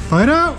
Fight out!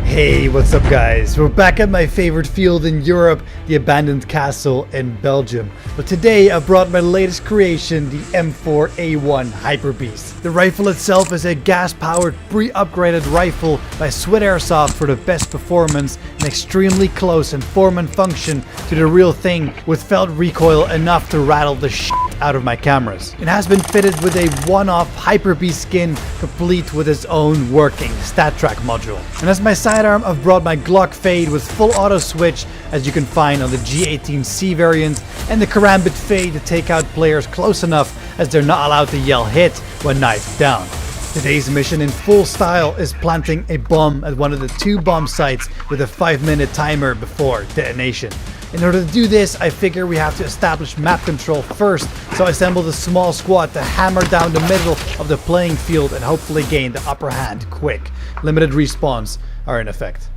Hey, what's up guys? We're back at my favorite field in Europe, the abandoned castle in Belgium. But today I brought my latest creation, the M4A1 Hyper Beast. The rifle itself is a gas-powered, pre-upgraded rifle by Swiss Airsoft for the best performance and extremely close and form and function to the real thing, with felt recoil enough to rattle the shit out of my cameras. It has been fitted with a one-off Hyper Beast skin, complete with its own working stat track module. And as my sidearm, I've brought my Glock Fade with full auto switch, as you can find on the G18C variant, and the Karambit Fade to take out players close enough as they're not allowed to yell hit when knifed down. Today's mission in full style is planting a bomb at one of the 2 bomb sites with a 5-minute timer before detonation. In order to do this, I figure we have to establish map control first, so I assembled a small squad to hammer down the middle of the playing field and hopefully gain the upper hand quick. Limited respawns are in effect.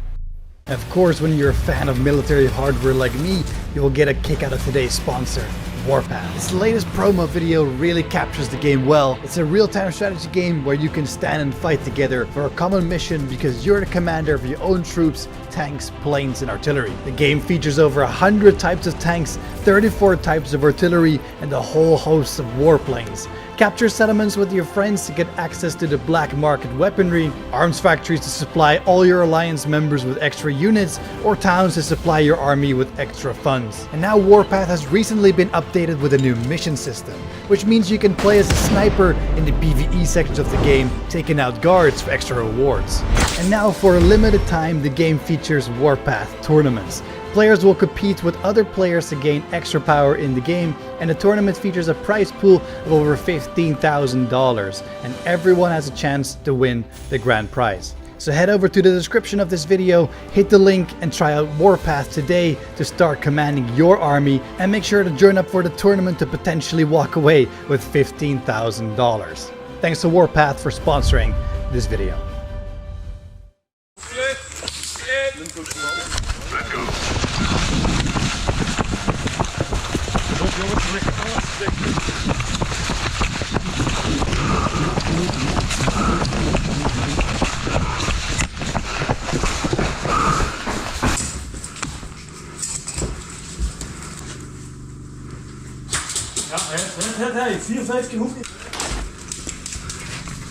Of course, when you're a fan of military hardware like me, you will get a kick out of today's sponsor, Warpath. This latest promo video really captures the game well. It's a real-time strategy game where you can stand and fight together for a common mission because you're the commander of your own troops, tanks, planes, and artillery. The game features over 100 types of tanks, 34 types of artillery, and a whole host of warplanes. Capture settlements with your friends to get access to the black market weaponry, arms factories to supply all your alliance members with extra units, or towns to supply your army with extra funds. And now Warpath has recently been updated with a new mission system, which means you can play as a sniper in the PvE sections of the game, taking out guards for extra rewards. And now for a limited time, the game features Warpath tournaments. Players will compete with other players to gain extra power in the game, and the tournament features a prize pool of over $15,000, and everyone has a chance to win the grand prize. So head over to the description of this video, hit the link and try out Warpath today to start commanding your army, and make sure to join up for the tournament to potentially walk away with $15,000. Thanks to Warpath for sponsoring this video.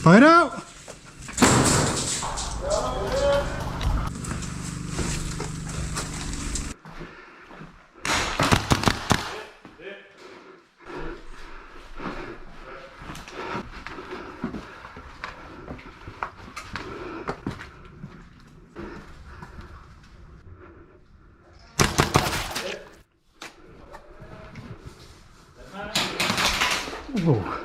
Fight out! Whoa.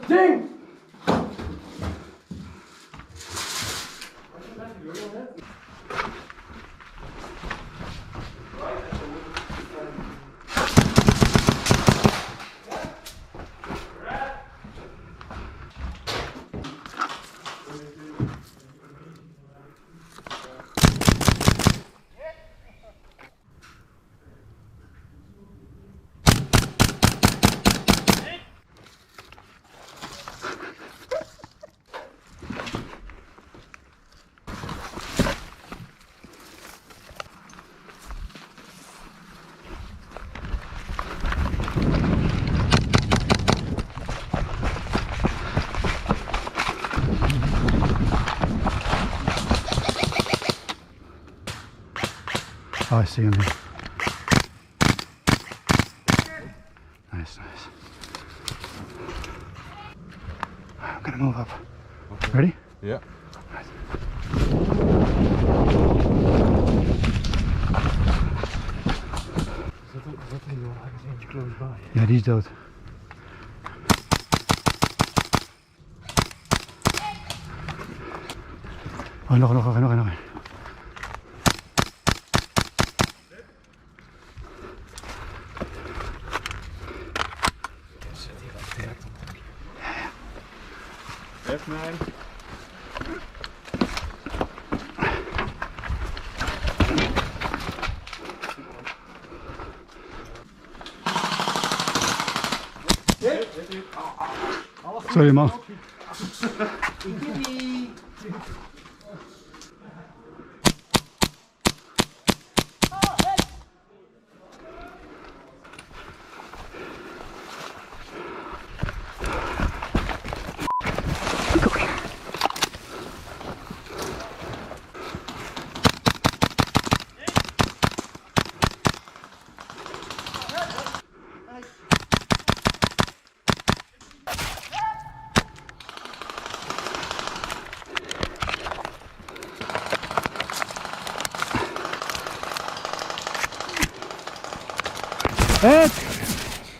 Ding! Oh, I see him there. Nice, nice. I'm gonna move up. Okay. Ready? Yeah. Nice. Ja, die is dood. Oh, nog een. F9. Sorry man.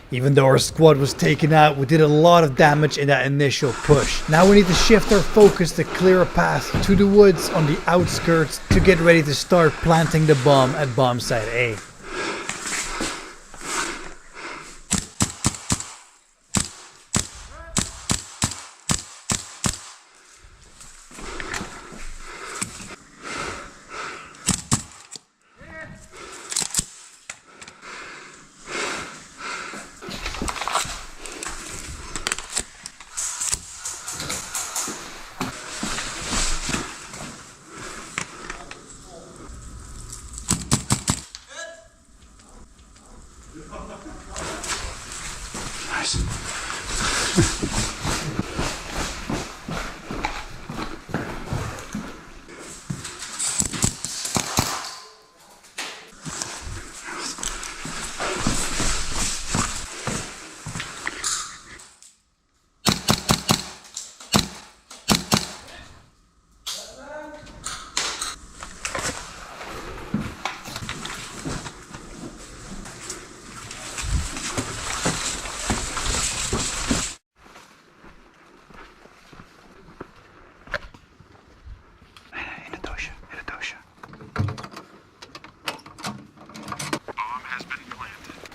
Even though our squad was taken out, we did a lot of damage in that initial push. Now we need to shift our focus to clear a path to the woods on the outskirts to get ready to start planting the bomb at bomb site A.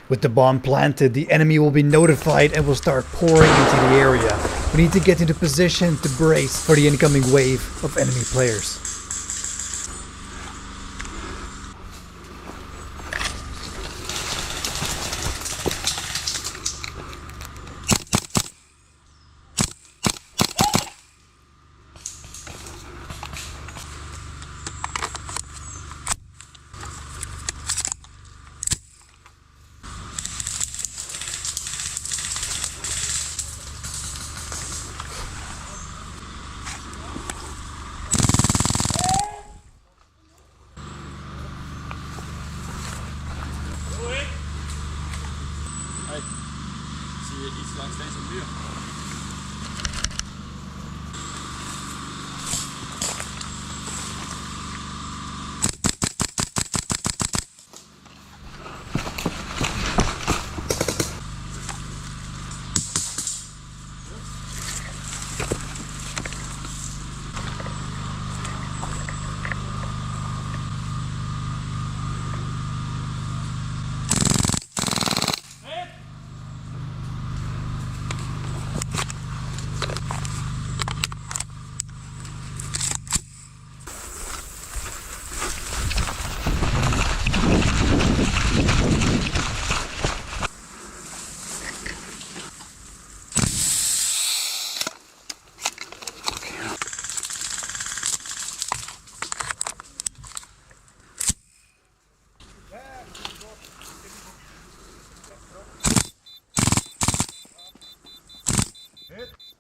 With the bomb planted, the enemy will be notified and will start pouring into the area. We need to get into position to brace for the incoming wave of enemy players. Zie je iets langs deze muur? Hit.